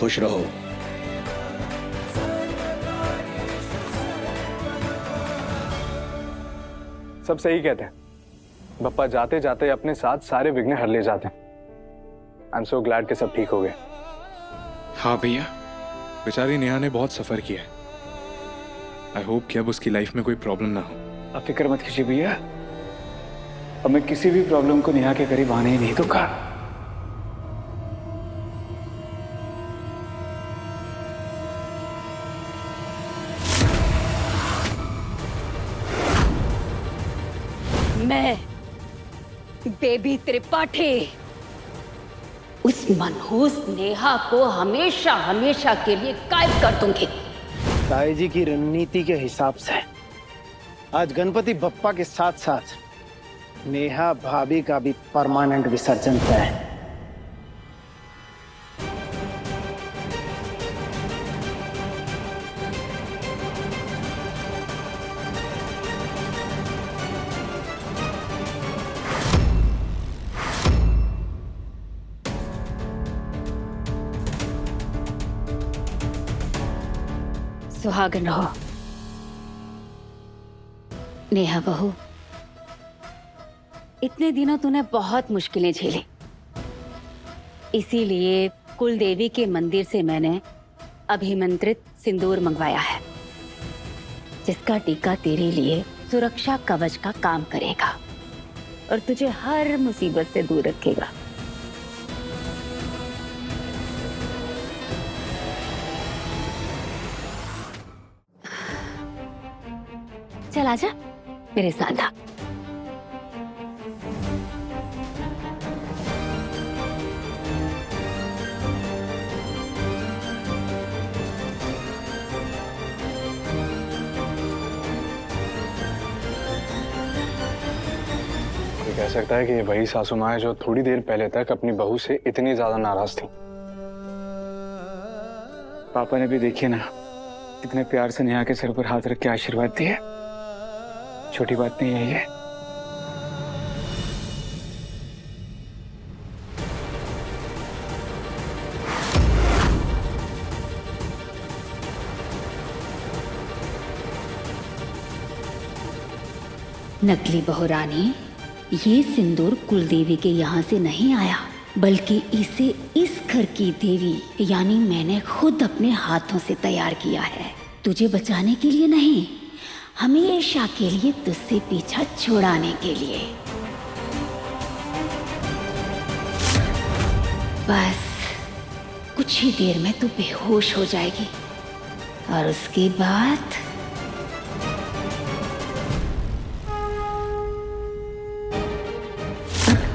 खुश रहो। सब सही कहते हैं, बप्पा जाते जाते अपने साथ सारे विघ्न हर ले जाते हैं। आई एम सो ग्लैड कि सब ठीक हो गए। हाँ भैया, बेचारी नेहा ने बहुत सफर किया है। आई होप कि अब उसकी लाइफ में कोई प्रॉब्लम ना हो। अब फिक्र मत कीजिए भैया, अब मैं किसी भी प्रॉब्लम को नेहा के करीब आने ही नहीं दूंगा। मैं बेबी त्रिपाठी उस मनहूस नेहा को हमेशा हमेशा के लिए गायब कर दूंगी। ताई जी की रणनीति के हिसाब से आज गणपति बप्पा के साथ साथ नेहा भाभी का भी परमानेंट विसर्जन तय है। सुहागन रहो नेहा बहू। इतने दिनों तूने बहुत मुश्किलें झेली, इसीलिए कुल देवी के मंदिर से मैंने अभिमंत्रित सिंदूर मंगवाया है, जिसका टीका तेरे लिए सुरक्षा कवच का काम करेगा और तुझे हर मुसीबत से दूर रखेगा। चल आजा मेरे साथ आ। कोई कह सकता है कि ये वही सासू माँ है जो थोड़ी देर पहले तक अपनी बहू से इतनी ज्यादा नाराज थी। पापा ने भी देखिए ना, इतने प्यार से नेहा के सिर पर हाथ रख के आशीर्वाद दिए। छोटी बात नहीं है ये। नकली बहुरानी, ये सिंदूर कुलदेवी के यहाँ से नहीं आया, बल्कि इसे इस घर की देवी यानी मैंने खुद अपने हाथों से तैयार किया है। तुझे बचाने के लिए नहीं, हमेशा के लिए तुझसे पीछा छुड़ाने के लिए। बस कुछ ही देर में तू बेहोश हो जाएगी और उसके बाद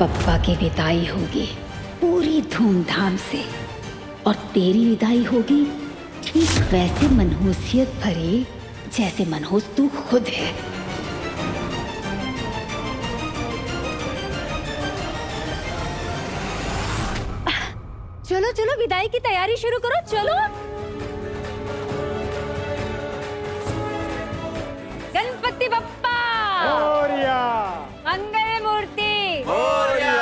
पप्पा की विदाई होगी पूरी धूमधाम से, और तेरी विदाई होगी ठीक वैसे मनहूसियत भरी जैसे मनहूस तू खुद है। चलो चलो विदाई की तैयारी शुरू करो, चलो। गणपति बप्पा मोरया, मंगल मूर्ति मोरया।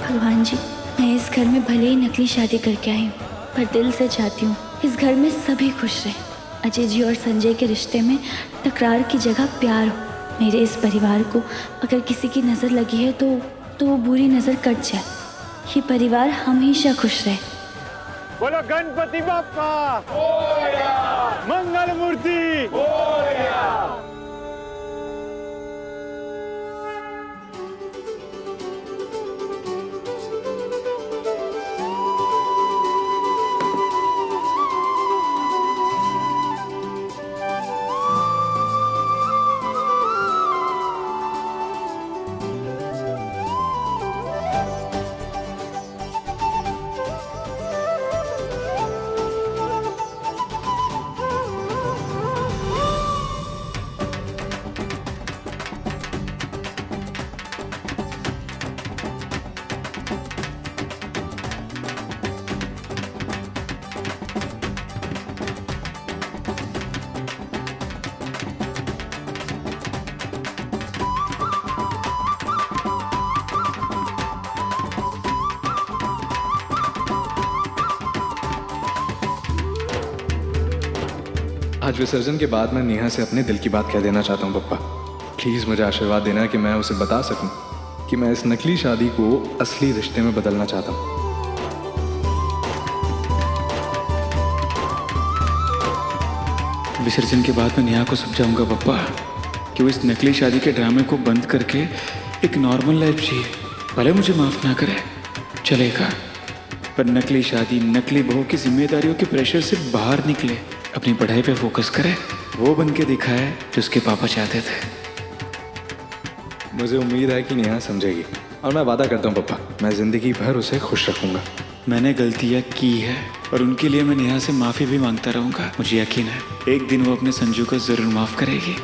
भगवान जी, मैं इस घर में भले ही नकली शादी करके आई हूँ, पर दिल से चाहती हूँ इस घर में सभी खुश रहें। अजय जी और संजय के रिश्ते में तकरार की जगह प्यार हो। मेरे इस परिवार को अगर किसी की नज़र लगी है तो वो बुरी नज़र कट जाए। ये परिवार हमेशा खुश रहे। बोलो गणपति बप्पा, मंगल मूर्ति। आज विसर्जन के बाद मैं नेहा से अपने दिल की बात कह देना चाहता हूँ पप्पा। प्लीज़ मुझे आशीर्वाद देना कि मैं उसे बता सकूं कि मैं इस नकली शादी को असली रिश्ते में बदलना चाहता हूँ। विसर्जन के बाद मैं नेहा को समझाऊंगा पप्पा कि वो इस नकली शादी के ड्रामे को बंद करके एक नॉर्मल लाइफ जिए। भले मुझे माफ ना करे, चलेगा, पर नकली शादी, नकली बहू की जिम्मेदारियों के प्रेशर से बाहर निकले, अपनी पढ़ाई पे फोकस करे, वो बन के दिखाए जो उसके पापा चाहते थे। मुझे उम्मीद है कि नेहा समझेगी और मैं वादा करता हूँ पप्पा, मैं जिंदगी भर उसे खुश रखूंगा। मैंने गलतियाँ की है और उनके लिए मैं नेहा से माफ़ी भी मांगता रहूँगा। मुझे यकीन है एक दिन वो अपने संजू को ज़रूर माफ़ करेगी।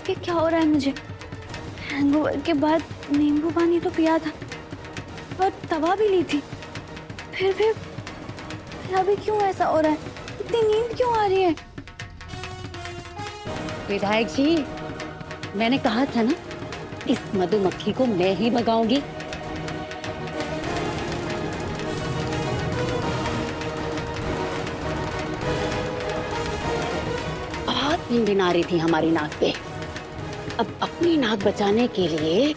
ये क्या हो रहा है मुझे? हैंगओवर के बाद नींबू पानी तो पिया था और दवा भी ली थी, फिर अभी क्यों ऐसा हो रहा है? इतनी नींद क्यों आ रही है? विधायक जी, मैंने कहा था ना, इस मधुमक्खी को मैं ही भगाऊंगी। बहुत नींद आ रही थी हमारी नाक पे। अब अपनी नाक बचाने के लिए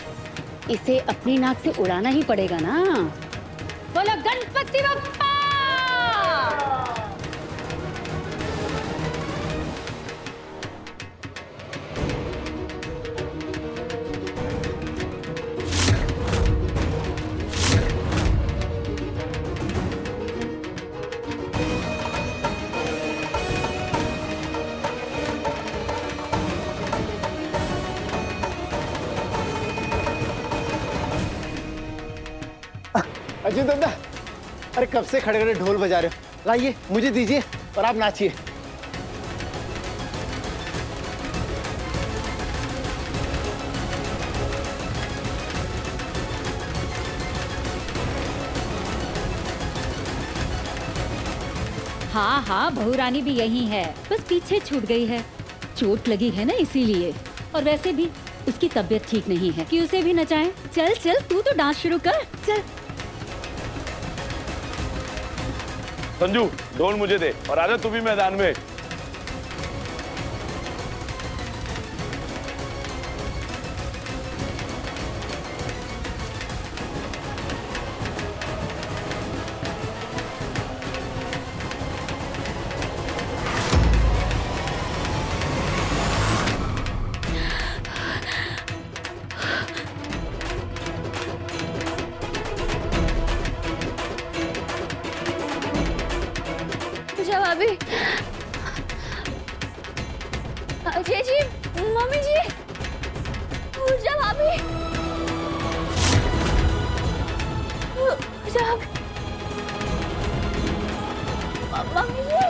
इसे अपनी नाक से उड़ाना ही पड़ेगा ना। बोलो गणपति बप्पा। अर्जुन दादा, अरे कब से खड़े खड़े ढोल बजा रहे हो? लाइए, मुझे दीजिए और आप नाचिए। हाँ हाँ, बहू रानी भी यही है, बस पीछे छूट गई है। चोट लगी है ना इसीलिए, और वैसे भी उसकी तबीयत ठीक नहीं है कि उसे भी नचाएं। चल चल, तू तो डांस शुरू कर, चल। संजू, ढोल मुझे दे और आजा तू भी मैदान में। भाभी, अजय जी, मम्मी जी, पूजा भाभी, पूजा भाभी, मम्मी जी।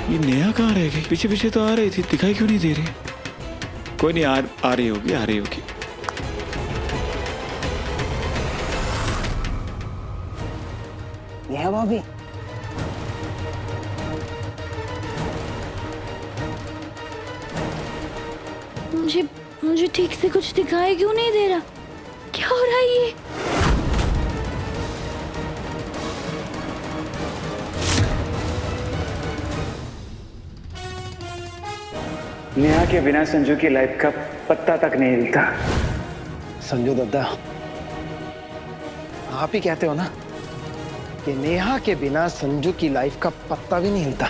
ये नेहा कहाँ रह गई? पीछे पीछे तो आ रही थी, दिखाई क्यों नहीं दे रही? कोई नहीं, आ रही होगी, आ रही होगी। नेहा भाभी, मुझे ठीक से कुछ दिखाई क्यों नहीं दे रहा? क्या हो रहा है ये? नेहा के बिना संजू की लाइफ का पत्ता तक नहीं हिलता। संजू दद्दा, आप ही कहते हो ना कि नेहा के बिना संजू की लाइफ का पत्ता भी नहीं हिलता।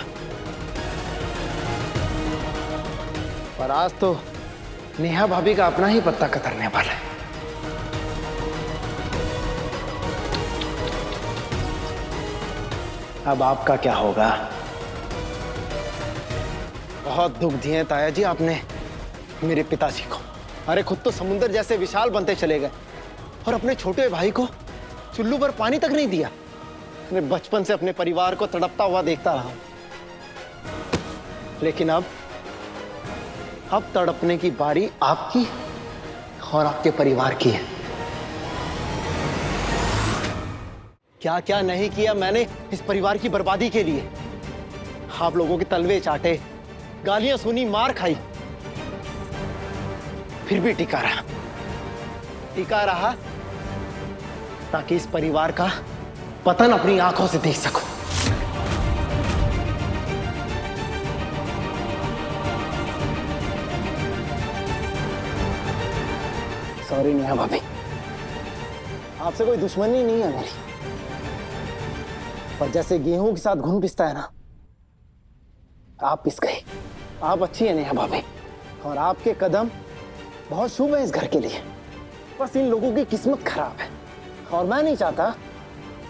पर आज तो नेहा भाभी का अपना ही पत्ता कतरने वाला है। अब आपका क्या होगा? बहुत दुख दिए ताया जी आपने मेरे पिताजी को। अरे खुद तो समुद्र जैसे विशाल बनते चले गए और अपने छोटे भाई को चुल्लू पर पानी तक नहीं दिया। मैं बचपन से अपने परिवार को तड़पता हुआ देखता रहा, लेकिन अब तड़पने की बारी आपकी और आपके परिवार की है। क्या क्या नहीं किया मैंने इस परिवार की बर्बादी के लिए। आप लोगों के तलवे चाटे, गालियां सुनी, मार खाई, फिर भी टिका रहा ताकि इस परिवार का पतन अपनी आंखों से देख सकूं। सॉरी नेहा भाभी, आपसे कोई दुश्मनी नहीं है मेरी, पर जैसे गेहूं के साथ घुन पिसता है ना, आप पिस गए। आप अच्छी है नेहा भाभी, और आपके कदम बहुत शुभ है इस घर के लिए। बस इन लोगों की किस्मत खराब है, और मैं नहीं चाहता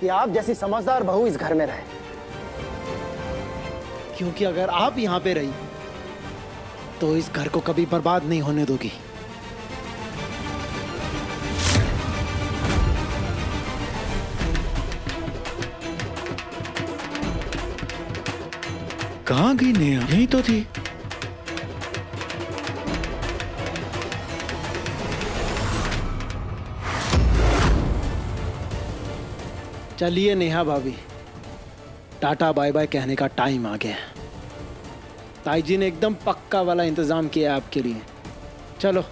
कि आप जैसी समझदार बहू इस घर में रहे, क्योंकि अगर आप यहां पे रही तो इस घर को कभी बर्बाद नहीं होने दोगी। कहाँ गई नेहा? यहीं तो थी। चलिए नेहा भाभी, टाटा बाय बाय कहने का टाइम आ गया है। ताई जी ने एकदम पक्का वाला इंतजाम किया है आपके लिए। चलो।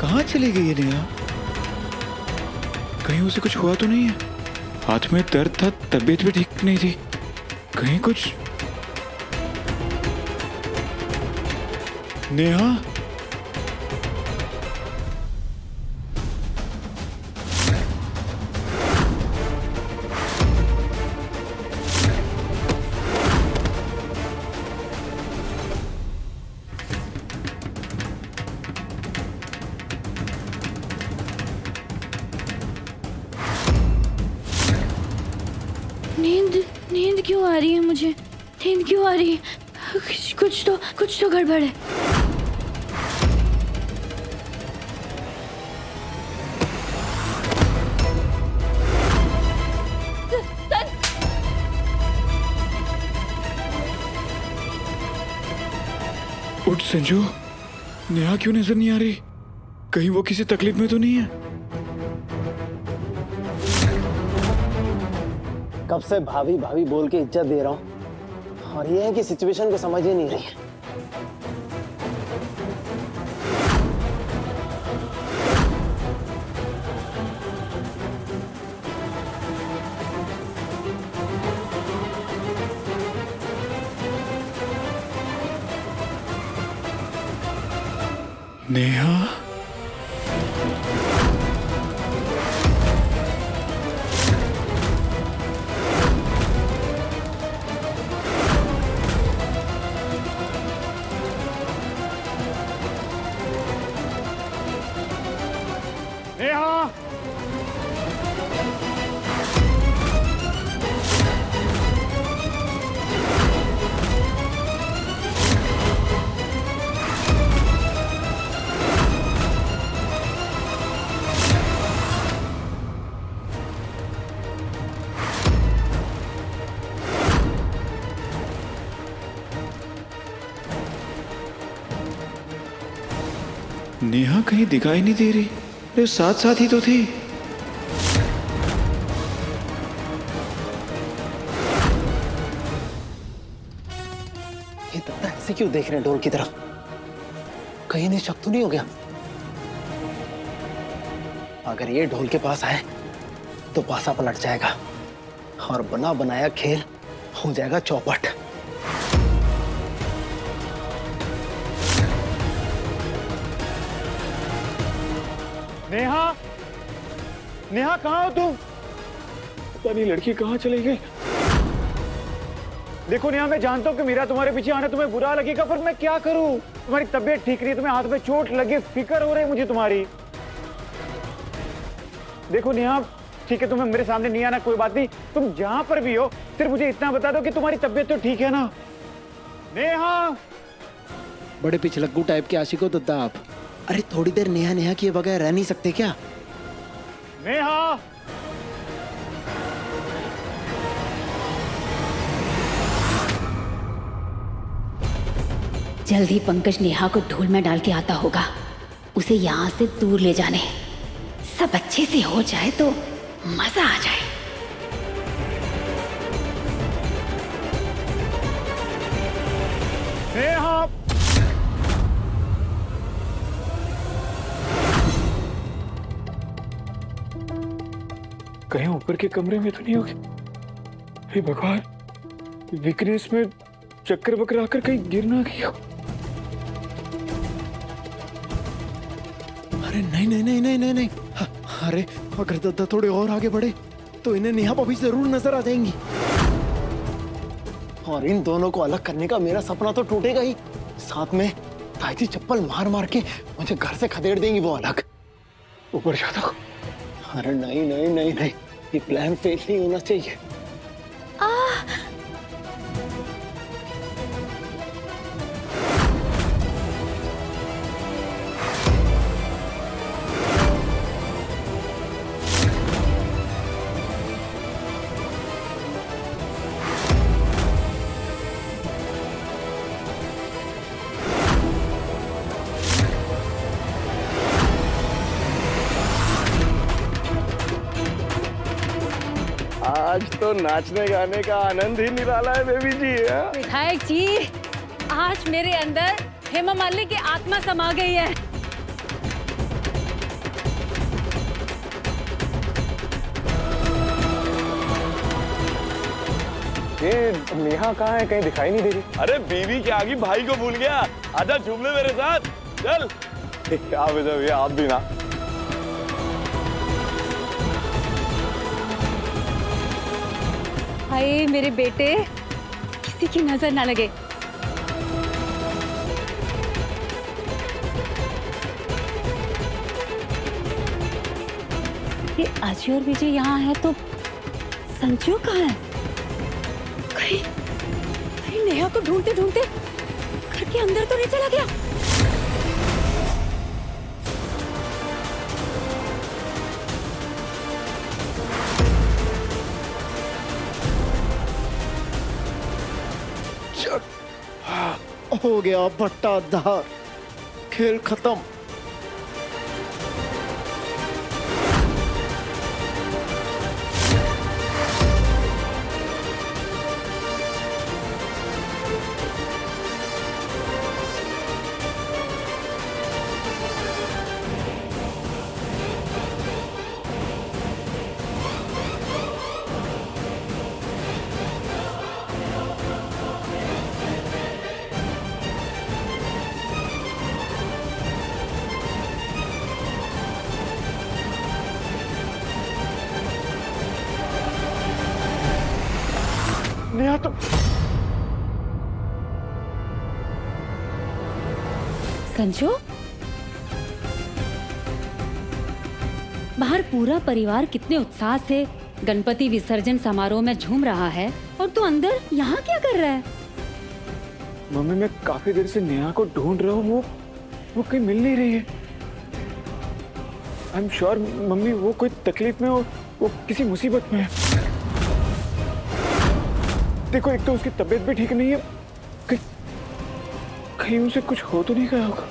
कहाँ चली गई है नेहा? कहीं उसे कुछ हुआ तो नहीं है? हाथ में दर्द था, तबीयत भी ठीक नहीं थी। कहीं कुछ? नेहा? नींद क्यों आ रही है मुझे? नींद क्यों आ रही है? कुछ तो गड़बड़ है। उठ संजू, नेहा क्यों नजर नहीं आ रही? कहीं वो किसी तकलीफ में तो नहीं है? कब से भाभी भाभी बोल के इज्जत दे रहा हूं, और ये है कि सिचुएशन को समझ ही नहीं रही है। नेहा? नेहा नेहा कहीं दिखाई नहीं दे रही। अरे साथ साथ ही तो थी। ये दत्ता ऐसे क्यों देख रहे हैं डोर की तरफ? कहीं इन्हें शक तो नहीं हो गया? अगर ये ढोल के पास आए तो पासा पलट जाएगा और बना बनाया खेल हो जाएगा चौपट। नेहा, नेहा कहाँ हो तुम? पता नहीं लड़की कहाँ चली गई। देखो नेहा, मैं जानता हूँ कि मेरा तुम्हारे पीछे आना तुम्हें बुरा लगेगा, पर मैं क्या करूँ? तुम्हारी तबीयत ठीक नहीं है, तुम्हें हाथ में चोट लगी, फिक्र हो रही है मुझे तुम्हारी। देखो नेहा, ठीक है तुम्हें मेरे सामने नहीं आना, कोई बात नहीं, तुम जहां पर भी हो सिर्फ मुझे इतना बता दो कि तुम्हारी तबीयत तो ठीक है ना? नेहा, बड़े पिछलग्गू टाइप के आशिक हो दद्दा आप। अरे थोड़ी देर नेहा नेहा किए बगैर रह नहीं सकते क्या? नेहा, जल्द ही पंकज नेहा को ढोल में डाल के आता होगा। उसे यहाँ से दूर ले जाने। सब अच्छे से हो जाए तो मजा आ जाए। नेहा, कहीं ऊपर के कमरे में तो नहीं होगी? हे भगवान, वीकनेस में चक्कर बकर आकर कहीं गिर ना गई हो। अरे नहीं नहीं नहीं नहीं नहीं नहीं। अरे अगर दद्दा थोड़े और आगे बढ़े तो इन्हें नेहा भाभी जरूर नजर आ जाएंगी और इन दोनों को अलग करने का मेरा सपना तो टूटेगा ही, साथ में ताई चप्पल मार मार के मुझे घर से खदेड़ देंगी वो अलग। ऊपर जाता हूँ। अरे नहीं नहीं नहीं नहीं, ये प्लान फेल नहीं होना चाहिए। आज तो नाचने गाने का आनंद ही निराला है बेबी जी। विधायक जी, आज मेरे अंदर हेमा मालिनी की आत्मा समा गई है। ये नेहा कहाँ है? कहीं दिखाई नहीं दे रही। अरे बीवी के आगे भाई को भूल गया। आजा झूम ले मेरे साथ, चल। आप इधर, ये आप भी ना। हाय मेरे बेटे, किसी की नजर ना लगे। ये अजय और विजय यहाँ है तो संजू कहाँ है? कहीं नेहा को ढूंढते ढूंढते घर के अंदर तो नहीं चला गया? हो गया बट्टाधार, खेल खत्म। नेहा तो संजू, बाहर पूरा परिवार कितने उत्साह से गणपति विसर्जन समारोह में झूम रहा है और तू अंदर यहाँ क्या कर रहा है? मम्मी, मैं काफी देर से नेहा को ढूंढ रहा हूँ, वो कहीं मिल नहीं रही है। आई एम श्योर मम्मी वो कोई तकलीफ में हो, वो किसी मुसीबत में है। देखो, एक तो उसकी तबीयत भी ठीक नहीं है, कहीं उसे कुछ हो तो नहीं गया होगा।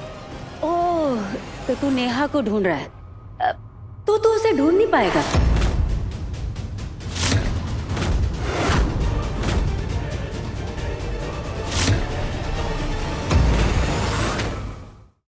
ओह, तो तू नेहा को ढूंढ रहा है तो तू उसे ढूंढ नहीं पाएगा।